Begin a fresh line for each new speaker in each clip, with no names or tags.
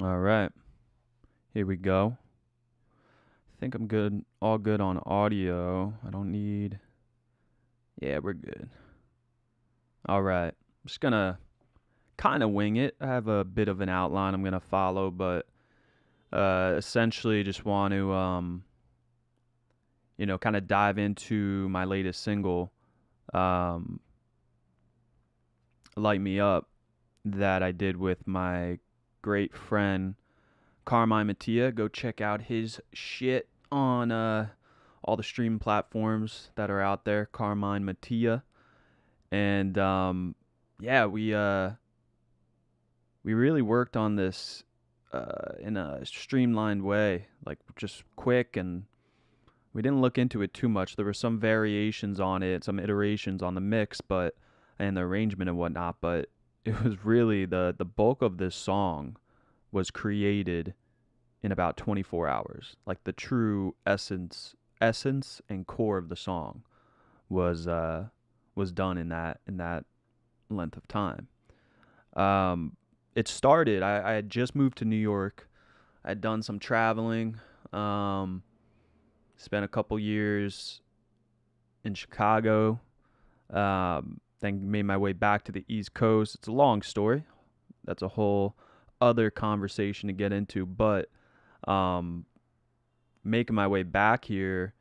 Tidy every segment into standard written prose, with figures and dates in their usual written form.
All right, here we go. I think I'm good, all good on audio. I don't need. Yeah, we're good. All right, I'm just gonna kind of wing it. I have a bit of an outline I'm gonna follow, but essentially just want to kind of dive into my latest single, um, "Light Me Up," that I did with my great friend Carmine Mattia. Go check out his shit on all the streaming platforms that are out there. Carmine Mattia, and yeah, we really worked on this in a streamlined way, like just quick, and we didn't look into it too much. There were some variations on it, some iterations on the mix, but and the arrangement and whatnot, but it was really the bulk of this song was created in about 24 hours. Like the true essence and core of the song was done in that length of time. Um, it started. I had just moved to New York. I had done some traveling. Um, Spent a couple years in Chicago. Then made my way back to the East Coast. It's a long story. That's a whole other conversation to get into. But um, making my way back here,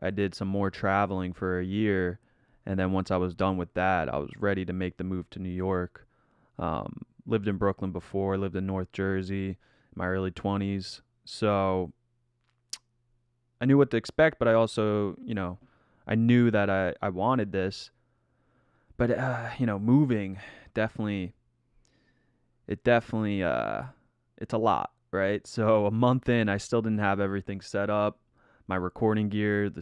I did some more traveling for a year. And then once I was done with that, I was ready to make the move to New York. Lived in Brooklyn before, lived in North Jersey in my early 20s. So I knew what to expect, but I also, I knew that I wanted this. But, moving definitely, it's a lot, right? So a month in, I still didn't have everything set up. My recording gear, a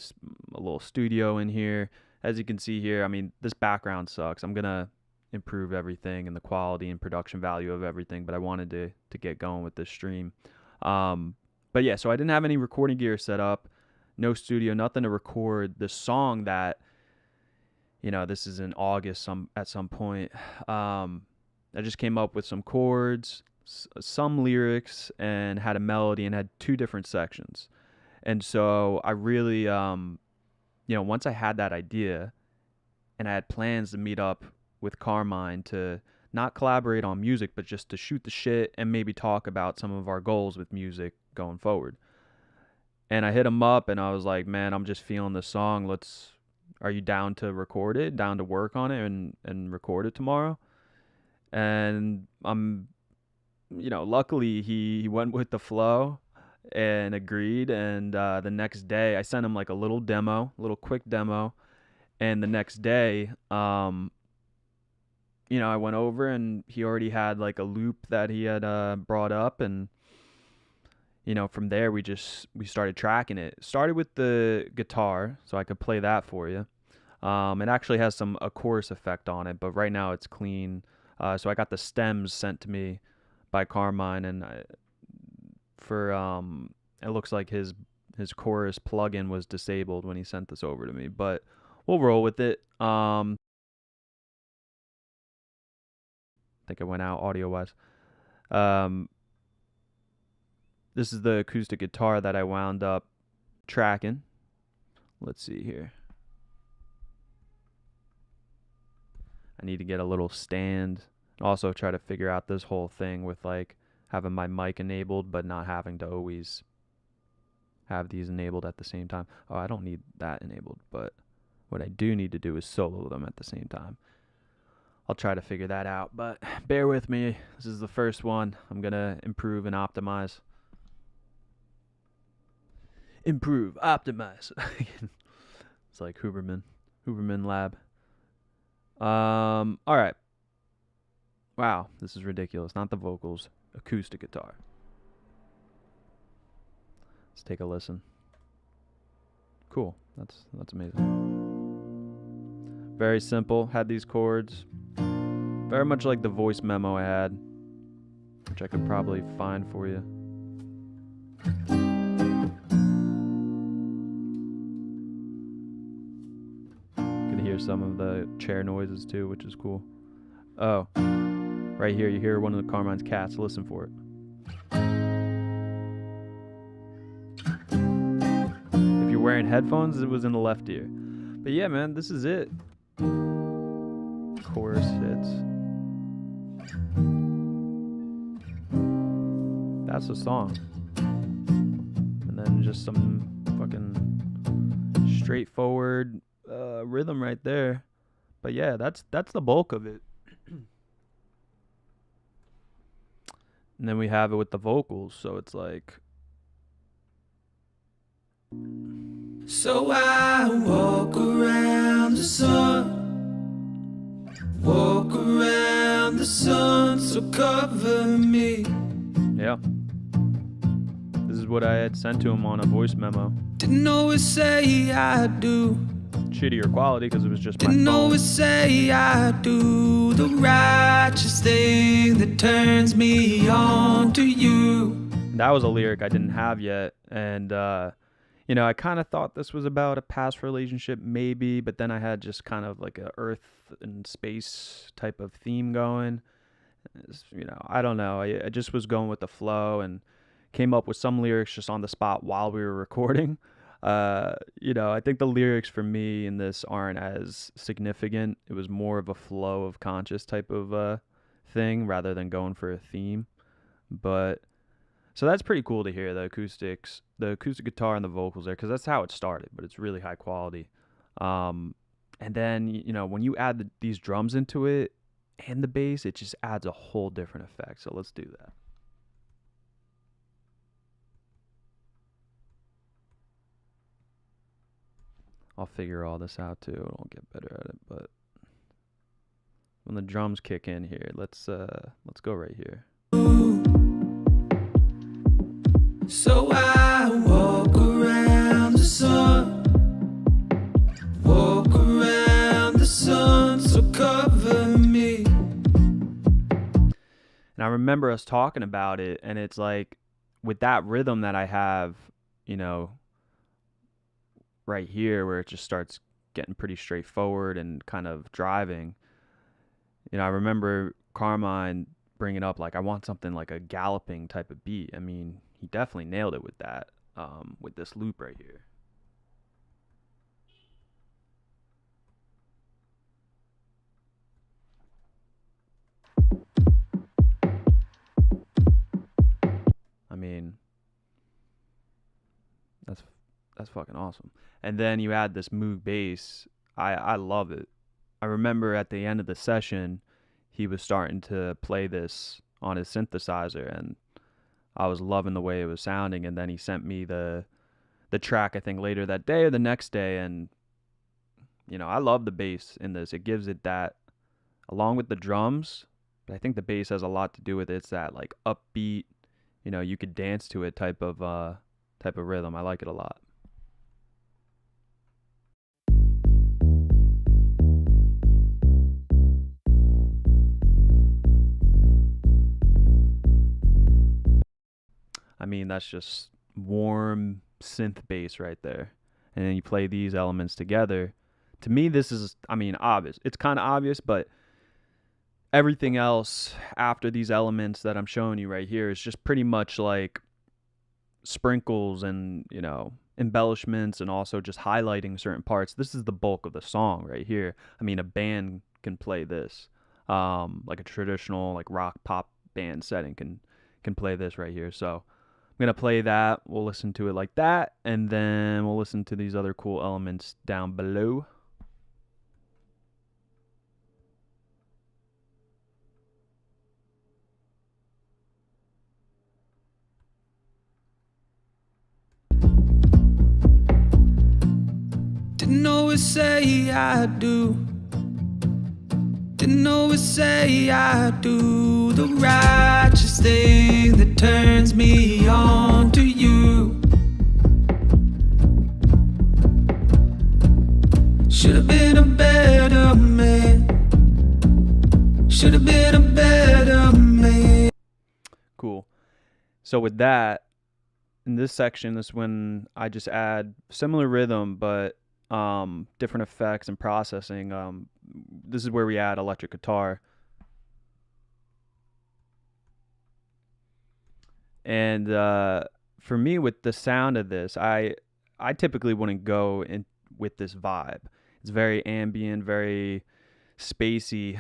little studio in here. As you can see here, I mean, this background sucks. I'm going to improve everything and the quality and production value of everything, but I wanted to get going with this stream. But yeah, so I didn't have any recording gear set up, no studio, nothing to record the song that, this is in August at some point. I just came up with some chords, some lyrics, and had a melody, and had two different sections. And so I really, once I had that idea and I had plans to meet up with Carmine to not collaborate on music, but just to shoot the shit and maybe talk about some of our goals with music going forward. And I hit him up and I was like, man, I'm just feeling this song. Are you down to record it, down to work on it and record it tomorrow? And luckily he went with the flow and agreed. And the next day I sent him like a little quick demo. And the next day, I went over and he already had like a loop that he had brought up, and from there we started tracking it. Started with the guitar, so I could play that for you. It actually has a chorus effect on it, but right now it's clean. So I got the stems sent to me by Carmine, and it looks like his chorus plugin was disabled when he sent this over to me, but we'll roll with it. I think I went out audio wise. This is the acoustic guitar that I wound up tracking. Let's see here. I need to get a little stand. Also try to figure out this whole thing with like having my mic enabled but not having to always have these enabled at the same time. Oh, I don't need that enabled, but what I do need to do is solo them at the same time. I'll try to figure that out, but bear with me. This is the first one. I'm going to improve and optimize. Improve, optimize. It's like Huberman Lab. All right. Wow, this is ridiculous. Not the vocals, acoustic guitar. Let's take a listen. Cool. That's amazing. Very simple. Had these chords. Very much like the voice memo I had, which I could probably find for you. You can hear some of the chair noises too, which is cool. Oh, right here you hear one of the Carmine's cats. Listen for it. wearing headphones, it was in the left ear. But yeah, man, this is it. Chorus hits. That's the song. And then just some fucking straightforward rhythm right there. But yeah, that's the bulk of it. And then we have it with the vocals, so it's like.
So I walk around the sun, walk around the sun, so cover me.
Yeah. This is what I had sent to him on a voice memo.
Didn't always say I do.
Shittier quality because it was just my phone.
Didn't always say I do the righteous thing that turns me on to you.
And that was a lyric I didn't have yet. And, you know, I kind of thought this was about a past relationship maybe, but then I had just kind of like a earth and space type of theme going. You know, I don't know. I just was going with the flow and came up with some lyrics just on the spot while we were recording. You know, I think the lyrics for me in this aren't as significant. It was more of a flow of conscious type of thing rather than going for a theme. But so that's pretty cool to hear the acoustic guitar and the vocals there, because that's how it started, but it's really high quality. And then, you know, when you add these drums into it and the bass, it just adds a whole different effect. So let's do that. I'll figure all this out too. I'll get better at it, but when the drums kick in here, let's go right here.
So I walk around the sun, walk around the sun, so cover me.
And I remember us talking about it, and it's like with that rhythm that I have, you know, right here where it just starts getting pretty straightforward and kind of driving. You know, I remember Carmine bringing up like I want something like a galloping type of beat. I mean, he definitely nailed it with that, with this loop right here. I mean, that's fucking awesome. And then you add this Moog bass. I love it. I remember at the end of the session, he was starting to play this on his synthesizer, and I was loving the way it was sounding. And then he sent me the track, I think later that day or the next day, and you know, I love the bass in this. It gives it that, along with the drums, but I think the bass has a lot to do with it. It's that like upbeat, you know, you could dance to it type of rhythm. I like it a lot. I mean, that's just warm synth bass right there. And then you play these elements together. To me, this is, I mean, obvious. It's kind of obvious, but everything else after these elements that I'm showing you right here is just pretty much like sprinkles and, you know, embellishments and also just highlighting certain parts. This is the bulk of the song right here. I mean, a band can play this. Like a traditional like rock pop band setting can play this right here. So I'm going to play that. We'll listen to it like that, and then we'll listen to these other cool elements down below.
Didn't always say I do. Didn't always say I do the righteous thing that turns me on to you. Should have been a better man. Should have been a better man.
Cool. So with that, in this section is when I just add similar rhythm, but different effects and processing. This is where we add electric guitar. And for me, with the sound of this, I I typically wouldn't go in with this vibe. It's very ambient, very spacey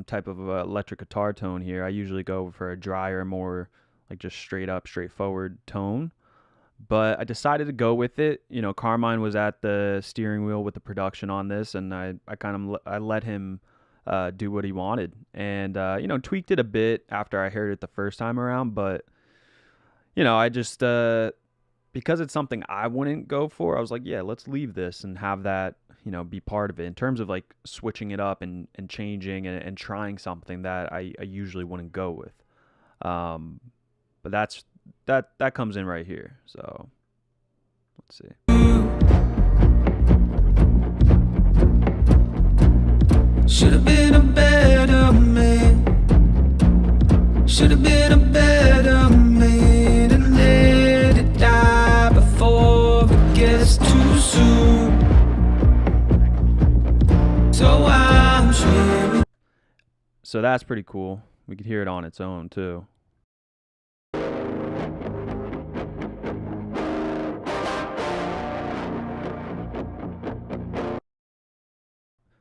type of electric guitar tone here. I usually go for a drier, more like just straight up, straightforward tone. But I decided to go with it. You know, Carmine was at the steering wheel with the production on this, and I let him do what he wanted, and tweaked it a bit after I heard it the first time around. But I just because it's something I wouldn't go for, I was like, yeah, let's leave this and have that be part of it in terms of like switching it up and changing and trying something that I usually wouldn't go with. But that comes in right here. So let's see.
Should have been a better man. Should have been a better man and let it die before it gets too soon. So I'm sure.
So that's pretty cool. We could hear it on its own too.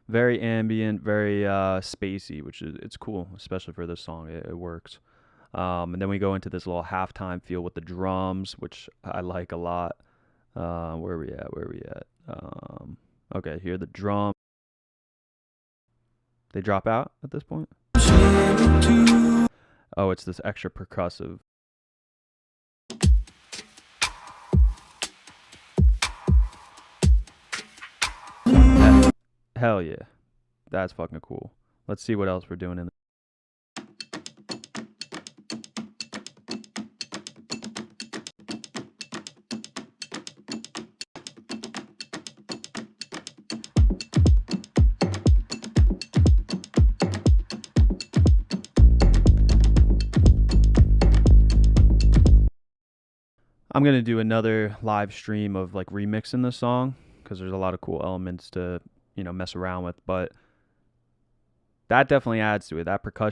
Very ambient, very spacey, which it's cool, especially for this song. It works. And then we go into this little halftime feel with the drums, which I like a lot. Where are we at? Okay, here the drum. They drop out at this point. Oh, it's this extra percussive. Hell yeah. That's fucking cool. Let's see what else we're doing in I'm going to do another live stream of like remixing the song because there's a lot of cool elements to, mess around with, but that definitely adds to it. That percussion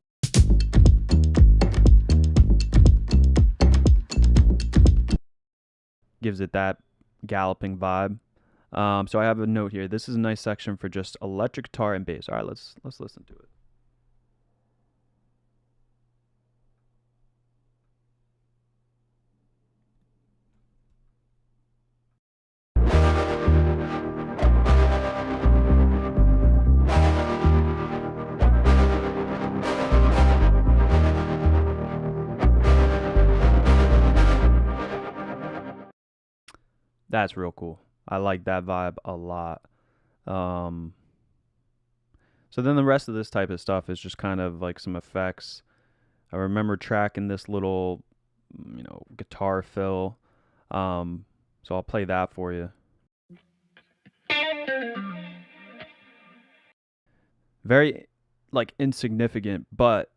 gives it that galloping vibe. So I have a note here. This is a nice section for just electric guitar and bass. All right, let's listen to it. That's real cool. I like that vibe a lot. So then the rest of this type of stuff is just kind of like some effects. I remember tracking this little, guitar fill. So I'll play that for you. Very like insignificant, but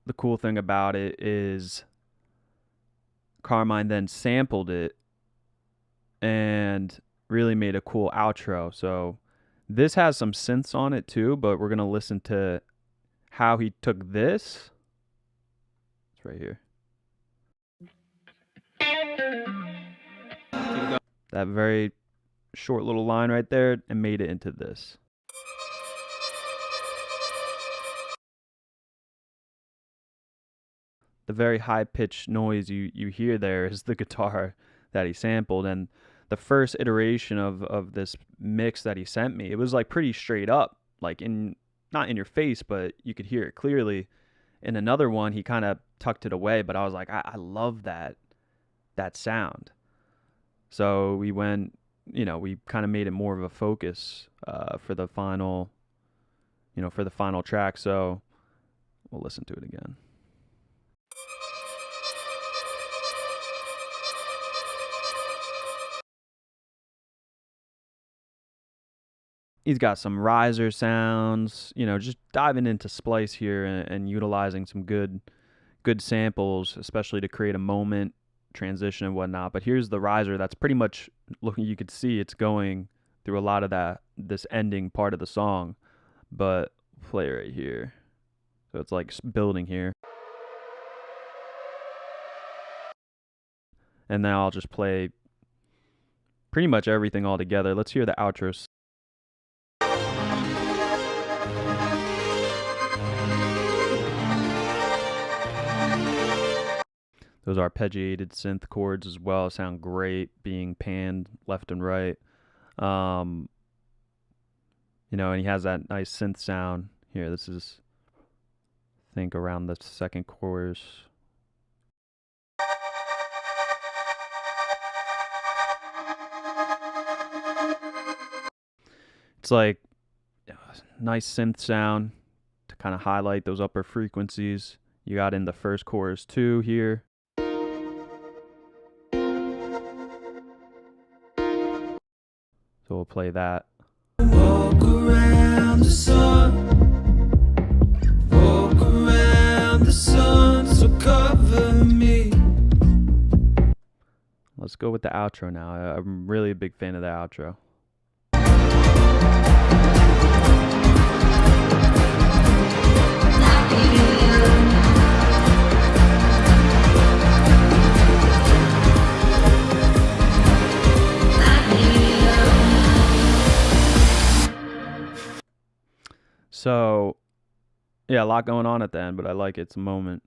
the cool thing about it is Carmine then sampled it and really made a cool outro. So this has some synths on it too, but we're going to listen to how he took this. It's right here. That very short little line right there and made it into this. The very high-pitched noise you hear there is the guitar that he sampled, and the first iteration of this mix that he sent me, it was like pretty straight up, like not in your face, but you could hear it clearly. In another one, he kind of tucked it away, but I was like, I love that sound. So we went, we kind of made it more of a focus for the final track. So we'll listen to it again. He's got some riser sounds, just diving into splice here and utilizing some good samples, especially to create a moment, transition and whatnot. But here's the riser that's pretty much looking, you could see it's going through a lot of this ending part of the song, but play right here. So it's like building here. And now I'll just play pretty much everything all together. Let's hear the outros. Those arpeggiated synth chords as well sound great, being panned left and right. Um, and he has that nice synth sound here. This is, I think, around the second chorus. It's like nice synth sound to kind of highlight those upper frequencies. You got in the first chorus too here. So we'll play that.
Walk around the sun. Walk around the sun, so cover me.
Let's go with the outro now. I'm really a big fan of the outro. So, yeah, a lot going on at the end, but I like it. It's a moment.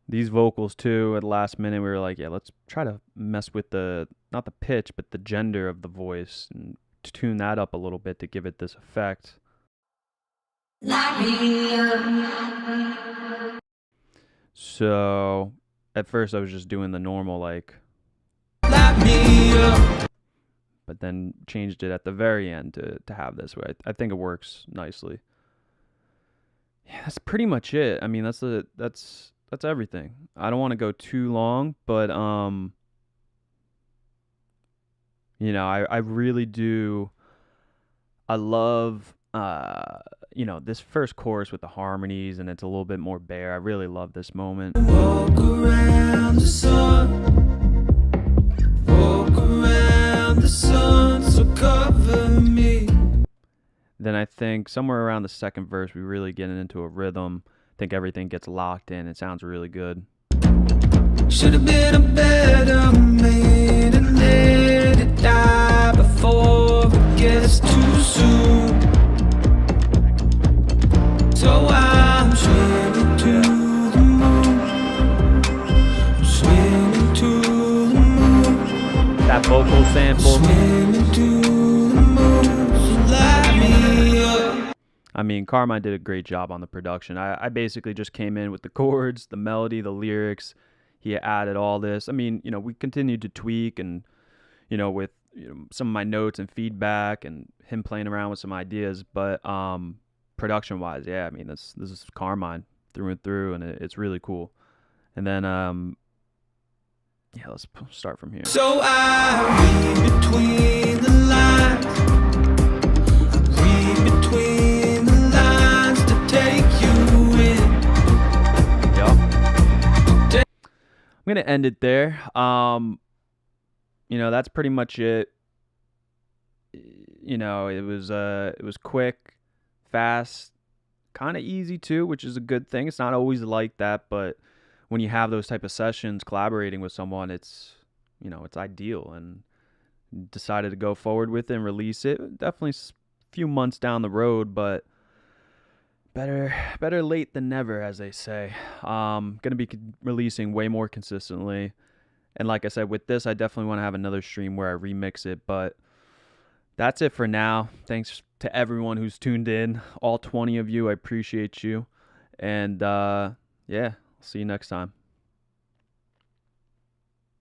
These vocals, too, at the last minute, we were like, yeah, let's try to mess with not the pitch, but the gender of the voice and to tune that up a little bit to give it this effect. So, at first I was just doing the normal, like, but then changed it at the very end to have this way. I think it works nicely. Yeah, that's pretty much it. I mean, that's everything. I don't want to go too long, but I really do. I love this first chorus with the harmonies, and it's a little bit more bare. I really love this moment.
Walk around the sun. Walk around the sun, so cover me.
Then I think somewhere around the second verse, we really get into a rhythm. I think everything gets locked in. It sounds really good.
Should have been a better man and let it die before it gets too soon. So I'm swimming to the moon. I'm swimming to the moon.
That vocal sample.
Swimming to the moon. So light me up.
I mean, Carmine did a great job on the production. I basically just came in with the chords, the melody, the lyrics. He added all this. I mean, we continued to tweak and, with some of my notes and feedback and him playing around with some ideas. But production-wise, yeah, I mean, this is Carmine through and through, and it's really cool. And then, let's start from here.
So I read between the lines. I read between the lines to take you in.
Yep. I'm gonna end it there. That's pretty much it. It was quick, fast, kind of easy too, which is a good thing. It's not always like that, but when you have those type of sessions collaborating with someone, it's ideal, and decided to go forward with it and release it. Definitely a few months down the road, but better late than never, as they say. Gonna be releasing way more consistently, and like I said, with this, I definitely want to have another stream where I remix it. But that's it for now. Thanks to everyone who's tuned in, all 20 of you. I appreciate you, and see you next time.